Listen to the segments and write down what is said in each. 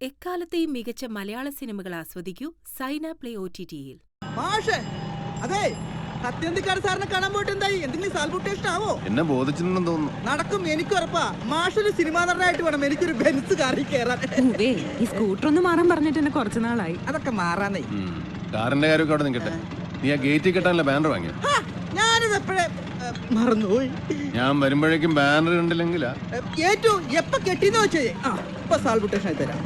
എക്കാലത്തെയും മികച്ച മലയാള സിനിമകൾ ആസ്വദിക്കൂ സൈന പ്ലേ OTT-യിൽ. മാഷേ, അതെ സത്യന്തിക്കാട് സാറിനെ കാണാൻ പോയിട്ട് എന്തായി? എന്തെങ്കിലും സാൽബുട്ടേഷൻ ആവോ? എന്നെ ബോധിച്ചിട്ടുണ്ടെന്ന് തോന്നുന്നു. നടക്കും, എനിക്ക് ഉറപ്പാ. മാഷൊരു സിനിമാ നടനായിട്ട് വേണം എനിക്കൊരു ബെൻസ് കാറിൽ കയറാൻ. ഈ സ്കൂട്ടർ ഒന്ന് മാറാൻ പറഞ്ഞിട്ട് എന്നെ കുറച്ചു നാളായി. അതൊക്കെ മാറാനേ. കാറിന്റെ കാര്യമൊക്കെ അവിടെ നിൽക്കട്ടെ. നീ ആ ഗേറ്റിൽ കെട്ടാനുള്ള ബാനർ വാങ്ങിയോ? ഞാനിത് എപ്പോഴേ മറന്നുപോയി. ഞാൻ വരുമ്പോഴേക്കും ബാനർ കണ്ടില്ലെങ്കിലാ. ഏറ്റവും എപ്പ കെട്ടിന്ന് വെച്ചേ ഇപ്പൊ സാൽബുട്ടേഷൻ ആയി തരാം.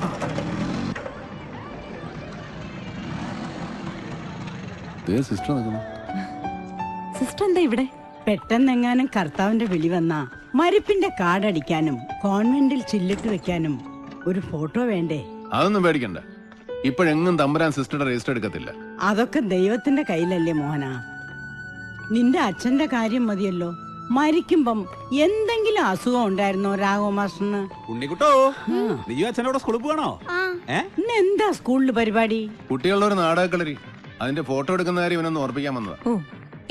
സിസ്റ്റർ എന്താ ഇവിടെ? പെട്ടെന്നെങ്ങാനും കർത്താവിന്റെ വിളി വന്നാ മരിപ്പിന്റെ കാർഡടിക്കാനും കോൺവെന്റിൽ ചില്ലിട്ട് വെക്കാനും ഒരു ഫോട്ടോ വേണ്ടേ? അതൊന്നും പേടിക്കണ്ട. ഇപ്പോഴെങ്ങും തമ്പുരാൻ സിസ്റ്ററുടെ രജിസ്റ്റർ എടുക്കത്തില്ല. അതൊക്കെ ദൈവത്തിന്റെ കയ്യിലല്ലേ മോഹന. നിന്റെ അച്ഛന്റെ കാര്യം മതിയല്ലോ. മരിക്കുമ്പം എന്തെങ്കിലും അസുഖം ഉണ്ടായിരുന്നോ രാഘവ മാസ്റ്ററിന്? ഉണ്ണിക്കുട്ടോ, നീ അച്ഛനോട് സ്കൂളിൽ പോകണോ? ഇന്ന് എന്താ സ്കൂളിൽ പരിപാടി? കുട്ടികളുടെ ഒരു നാടകക്കളരി, അതിന്റെ ഫോട്ടോ എടുക്കുന്ന കാര്യം ഇവനൊന്ന് ഓർപ്പിക്കാൻ വന്നതാ. ഓ,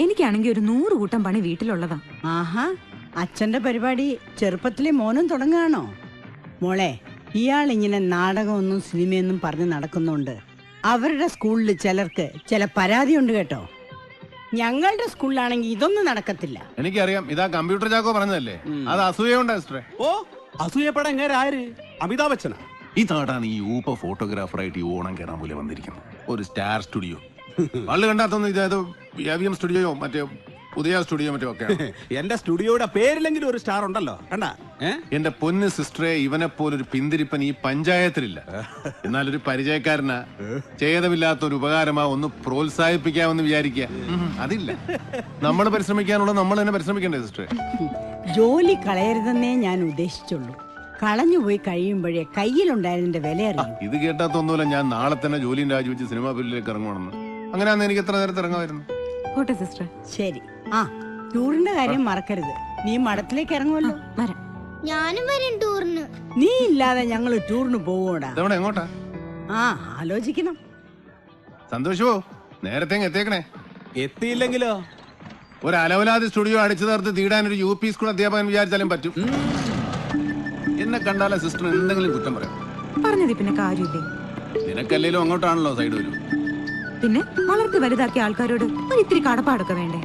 എനിക്കാണെങ്കിൽ ഒരു 100 കൂട്ടം പണി വീട്ടിലുള്ളതാ. ആഹാ, അച്ഛന്റെ പരിപാടി ചെറുപ്പത്തിലെ മോനും തുടങ്ങുകയാണോ? മോളെ, ഇയാൾ ഇങ്ങനെ നാടകമൊന്നും സിനിമയൊന്നും പറഞ്ഞ് നടക്കുന്നുണ്ട്. അവരുടെ സ്കൂളിൽ ചിലർക്ക് ചില പരാതിയുണ്ട് കേട്ടോ. ഞങ്ങളുടെ സ്കൂളിലാണെങ്കിൽ ഇതൊന്നും നടക്കത്തില്ല. എനിക്കറിയാം, ഇതാ കമ്പ്യൂട്ടർ ചാക്കോ പറഞ്ഞതല്ലേ. അത് അസൂയുണ്ടാ സിസ്റ്ററെ? ഓ, അസൂയപ്പെടാൻ എങ്ങനെ ആര്? അമിതാഭ് ബച്ചനാ? ഈ നാടാണ് ഈ ഊപ്പ ഫോട്ടോഗ്രാഫറായിട്ട് ഈ ഓണം കയറാൻ പോലെ വന്നിരിക്കുന്നത്. ഒരു സ്റ്റാർ സ്റ്റുഡിയോ വള്ളു കണ്ടാത്തൊന്നും. ഇതായത് AVM സ്റ്റുഡിയോയോ മറ്റേ ഉദയ സ്റ്റുഡിയോ മറ്റോ ഒക്കെ. എന്റെ സ്റ്റുഡിയോയുടെ പേരിലെങ്കിലും ഒരു സ്റ്റാർ ഉണ്ടല്ലോ, കണ്ടാ? എന്റെ പൊന്ന് സിസ്റ്ററെ, ഇവനെ പോലൊരു പിന്തിരിപ്പൻ ഈ പഞ്ചായത്തിലില്ല. എന്നാലൊരു പരിചയക്കാരനാ, ചെയ്തമില്ലാത്തൊരു ഉപകാരമാ, ഒന്ന് പ്രോത്സാഹിപ്പിക്കാമെന്ന് വിചാരിക്കുക. അതില്ല. നമ്മൾ പരിശ്രമിക്കാനുള്ള നമ്മൾ തന്നെ പരിശ്രമിക്കണ്ടേ സിസ്റ്ററെ? ജോലി കളയരുതെന്നേ ഞാൻ ഉദ്ദേശിച്ചുള്ളൂ. കളഞ്ഞുപോയി കഴിയുമ്പോഴേ കയ്യിലുണ്ടായതിന്റെ വില അറിയും. ഇത് കേട്ടാത്തൊന്നുമില്ല ഞാൻ നാളെ തന്നെ ജോലിയും രാജിവെച്ച് സിനിമാ ഫീൽഡിലേക്ക് ഇറങ്ങണമെന്ന്. അങ്ങനെയാന്ന് എനിക്ക് എത്ര നേരത്തെ ഇറങ്ങാമായിരുന്നു. സിസ്റ്റർ ശരി. ടൂറിന്റെ കാര്യം മറക്കരുത്. നീ മഠത്തിലേക്ക് ഇറങ്ങുമല്ലോ. വരാം. ഞാനും വരും ടൂറിന്. നീ ഇല്ലാതെ ഞങ്ങൾ ടൂറിന് പോവൂടാ. എങ്ങോട്ടാ? ആലോചിക്കണം. സന്തോഷമോ, നേരത്തെ എത്തിയേക്കണേ. എത്തിയില്ലെങ്കിലോ? ഒരു അലവലാതി സ്റ്റുഡിയോ അടിച്ചു തീർത്ത് തീടാൻ ഒരു UP സ്കൂൾ അധ്യാപകൻ വിചാരിച്ചാലും പറ്റും. എന്നെ കണ്ടാലേ സിസ്റ്റർ എന്തെങ്കിലും കുറ്റം പറയാം. പറഞ്ഞത് പിന്നെ കാര്യമില്ലേ? നിനക്കല്ലേലും അങ്ങോട്ടാണല്ലോ സൈഡ് വരും. പിന്നെ വളർത്തി വലുതാക്കിയ ആൾക്കാരോട് ഒരു ഇത്തിരി കടപ്പാടൊക്കെ വേണ്ടേ?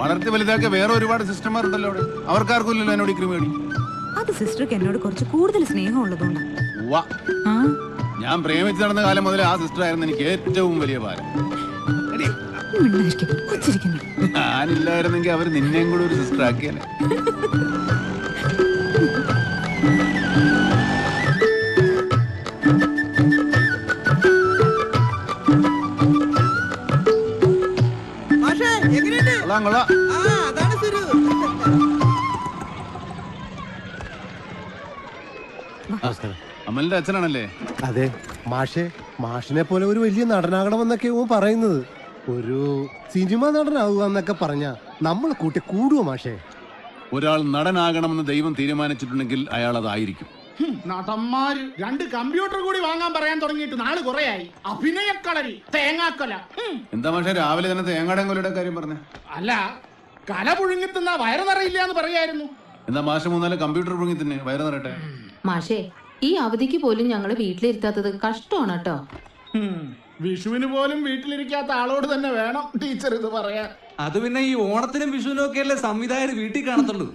വളർത്തി വലുതാക്കിയ വേറെ ഒരുപാട് സിസ്റ്റർമാരുണ്ടല്ലോ അവിടെ. അവർക്കാർക്കും ഇല്ലല്ലോ എന്നോട് ക്രിമേടി. അത് സിസ്റ്റർക്ക് എന്നോട് കുറച്ച് കൂടുതൽ സ്നേഹം ഉള്ളതുകൊണ്ടാ. ഞാൻ പ്രേമിച്ച് നടന്ന കാലം മുതലേ ആ സിസ്റ്റർ ആയിരുന്നു എനിക്ക് ഏറ്റവും വലിയ ഭാരം. ഞാനില്ലായിരുന്നെങ്കിൽ അവർ നിന്നെയും കൂടെ ഒരു സിസ്റ്റർ ആക്കിയാലേ. അമലിന്റെ അച്ഛനാണല്ലേ? അതെ മാഷിനെ പോലെ ഒരു വലിയ നടനാകണമെന്നൊക്കെ പറയുന്നത്. ഒരു സിനിമ നടനാവുക എന്നൊക്കെ പറഞ്ഞ നമ്മൾ കൂട്ടി കൂടുവോ മാഷേ? ഒരാൾ നടനാകണമെന്ന് ദൈവം തീരുമാനിച്ചിട്ടുണ്ടെങ്കിൽ അയാൾ അതായിരിക്കും. നടന്മാര് 2 കമ്പ്യൂട്ടർ കൂടി വാങ്ങാൻ പറയാൻ തുടങ്ങിയിട്ട് നാള് കുറയായി. അഭിനയക്കളരി, തേങ്ങാക്കൊല. എന്താ മാഷേ രാവിലെ തന്നെ തേങ്ങാടൻ കൊലയുടെ കാര്യം പറഞ്ഞേ? അല്ല, കല പുഴുങ്ങിത്തുന്ന വയറ് നിറയില്ല എന്ന് പറയായിരുന്നു. എന്താ മാഷ് 3-4 കമ്പ്യൂട്ടർ പുഴുങ്ങി തന്നെ വയറ് നിറയട്ടെ? മാഷേ, ഈ അവധിക്ക് പോലും ഞങ്ങള് വീട്ടിലിരുത്താത്തത് കഷ്ടമാണ് കേട്ടോ. വിഷുവിന് പോലും വീട്ടിലിരിക്കാത്ത ആളോട് തന്നെ വേണം ടീച്ചർ ഇത് പറയാൻ. അത് പിന്നെ ഈ ഓണത്തിനും വിഷുവിനും ഒക്കെ അല്ലേ സംവിധായകർ വീട്ടിൽ കാണത്തുള്ളൂ.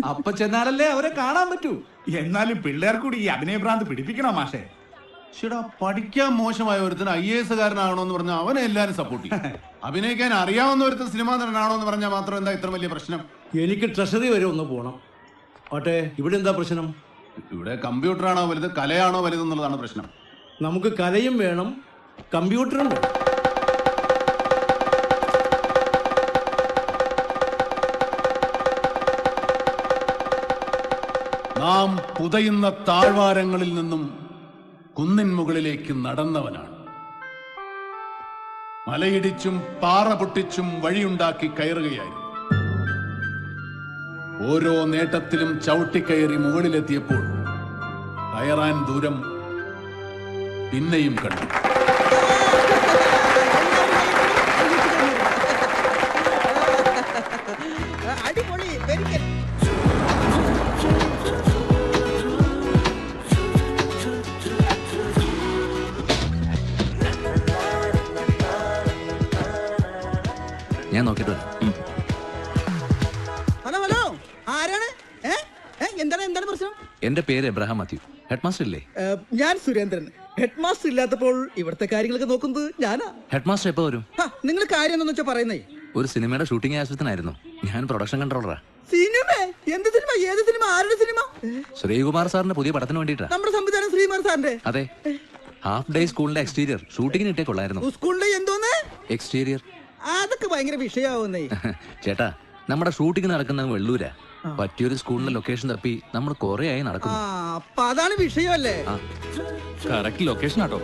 അപ്പൊ ചെന്നാലല്ലേ അവരെ കാണാൻ പറ്റൂ. എന്നാലും പിള്ളേർ കൂടി ഈ അഭിനയഭ്രാന്ത് പിടിപ്പിക്കണോ മാഷേ? ചേട്ടാ, പഠിക്കാൻ മോശമായ ഒരുത്തിന് IAS കാരനാണോന്ന് പറഞ്ഞാൽ അവനെ എല്ലാരും സപ്പോർട്ട് ചെയ്യും. അഭിനയിക്കാൻ അറിയാവുന്ന ഒരുത്തിന് സിനിമാ നടനാണോ എന്ന് പറഞ്ഞാൽ മാത്രം എന്താ ഇത്ര വലിയ പ്രശ്നം? എനിക്ക് ട്രഷറി വരെ ഒന്ന് പോണം. ഓട്ടെ, ഇവിടെ എന്താ പ്രശ്നം? ഇവിടെ കമ്പ്യൂട്ടറാണോ വലുത് കലയാണോ വലുതെന്നുള്ളതാണ് പ്രശ്നം. നമുക്ക് കലയും വേണം, കമ്പ്യൂട്ടറും വേണം. നാം പുതയുന്ന താഴ്വാരങ്ങളിൽ നിന്നും കുന്നിൻ മുകളിലേക്ക് നടന്നവനാണ്. മലയിടിച്ചും പാറ പൊട്ടിച്ചും വഴിയുണ്ടാക്കി കയറുകയായിരുന്നു. ഓരോ നേട്ടത്തിലും ചവിട്ടിക്കയറി മുകളിലെത്തിയപ്പോൾ കയറാൻ ദൂരം പിന്നെയും കണ്ടു. അടിപൊളി. എന്റെ പേര് എബ്രഹാം മാത്യു. ഹെഡ് മാസ്റ്റർ ഇല്ലേ? ഞാൻ സുരേന്ദ്രൻ. ഹെഡ് മാസ്റ്റർ ഇല്ലാത്തപ്പോൾ ഇവിടുത്തെ കാര്യങ്ങളൊക്കെ നോക്കുന്നത് ഞാനാ. ഹെഡ് മാസ്റ്റർ എപ്പോ വരും? നിങ്ങൾ കാര്യം എന്താണെന്ന് വെച്ചാ പറയുന്നേ. ഒരു സിനിമയുടെ ഷൂട്ടിംഗ് ആവശ്യത്തിനായിരുന്നു. ഞാൻ പ്രൊഡക്ഷൻ കൺട്രോളറാ. സിനിമ? എന്ത് സിനിമ? ഏത് സിനിമ? ആരുടെ സിനിമ? ശ്രീകുമാർ സാറിന്റെ പുതിയ പടത്തിന് വേണ്ടിട്ടാ. നമ്മുടെ സംവിധാനം ശ്രീകുമാർ സാറിന്റെ? അതെ. ഹാഫ് ഡേ സ്കൂളിന്റെ എക്സ്റ്റീരിയർ ഷൂട്ടിങ്ങിന് ഇട്ടേ കൊള്ളായിരുന്നു. സ്കൂളിലെ എന്തോന്ന് എക്സ്റ്റീരിയർ? അതൊക്കെ ഭയങ്കര വിഷയാവുന്നേ. ചേട്ടാ, നമ്മുടെ ഷൂട്ടിംഗ് നടക്കുന്ന വെള്ളൂരാ. പറ്റിയൊരു സ്കൂളിന്റെ ലൊക്കേഷൻ തപ്പി നമ്മൾ കൊറേ ആയി നടക്കുന്നു. അപ്പൊ അതാണ് വിഷയമല്ലേ? കറക്റ്റ് ലൊക്കേഷൻ ആട്ടോ.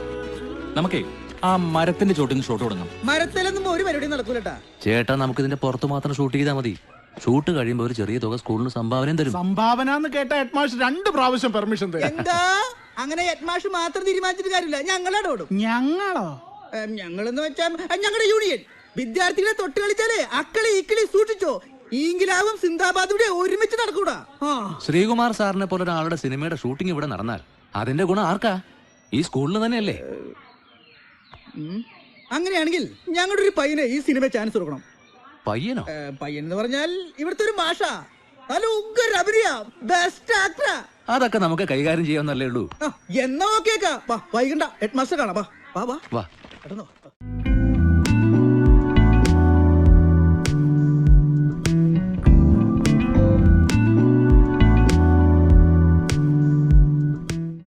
നമുക്കേ ആ മരത്തിന്റെ ചോട്ടിന് ഷോട്ട് തുടങ്ങാം. മരത്തിലൊന്നും ഒരു പരിപാടി നടക്കൂലട്ടാ. ചേട്ടാ, നമുക്ക് ഇതിന്റെ പുറത്ത് മാത്രം ഷൂട്ട് ചെയ്താൽ മതി. ഷൂട്ട് കഴിയുമ്പോൾ ഒരു ചെറിയ തുക സ്കൂളിന് സംഭാവനയും തരും. സംഭാവന എന്ന് കേട്ട ഹെഡ് മാസ്റ്റർ 2 പ്രാവശ്യം പെർമിഷൻ തരും. എന്താ അങ്ങനെ ഹെഡ് മാസ്റ്റർ മാത്രം തീരുമാനിച്ചിട്ട് കാര്യമില്ല. ഞങ്ങളോടും. ഞങ്ങളോ? ഞങ്ങളെന്ന് വെച്ചാ ഞങ്ങളുടെ യൂണിയൻ. വിദ്യാർത്ഥികളെ തൊട്ട് കളിച്ചാലേ അക്കളി ഇക്കളി സൂക്ഷിച്ചോ. ഈങ്കിലാവും സിന്ദാബാദും കൂടെ ഒരുമിച്ച് നടക്കൂടാ. ശ്രീകുമാർ സാറിനെ പോലെ ഒരാളുടെ സിനിമയുടെ ഷൂട്ടിംഗ് ഇവിടെ നടന്നാൽ അതിന്റെ ഗുണം ആർക്കാ? ഈ സ്കൂളിന് തന്നെയല്ലേ? അങ്ങനെയാണെങ്കിൽ ഞങ്ങളുടെ ഒരു പയ്യനെ ഈ സിനിമ ചാൻസ് കൊടുക്കണം. പയ്യനോ? പയ്യൻ എന്ന് പറഞ്ഞാൽ ഇവിടുത്തെ ഒരു മാഷ. നല്ല ഉഗ്ര അഭിനയ, ബെസ്റ്റ് ആക്ടറാ. അതൊക്കെ നമുക്ക് കൈകാര്യം ചെയ്യാവുന്നല്ലേ ഉള്ളൂ. എന്നാ ഓക്കേക്കാ. വൈകണ്ട, ഹെഡ് മാസ്റ്റർ കാണാം. വാ വാ വാ. വാ.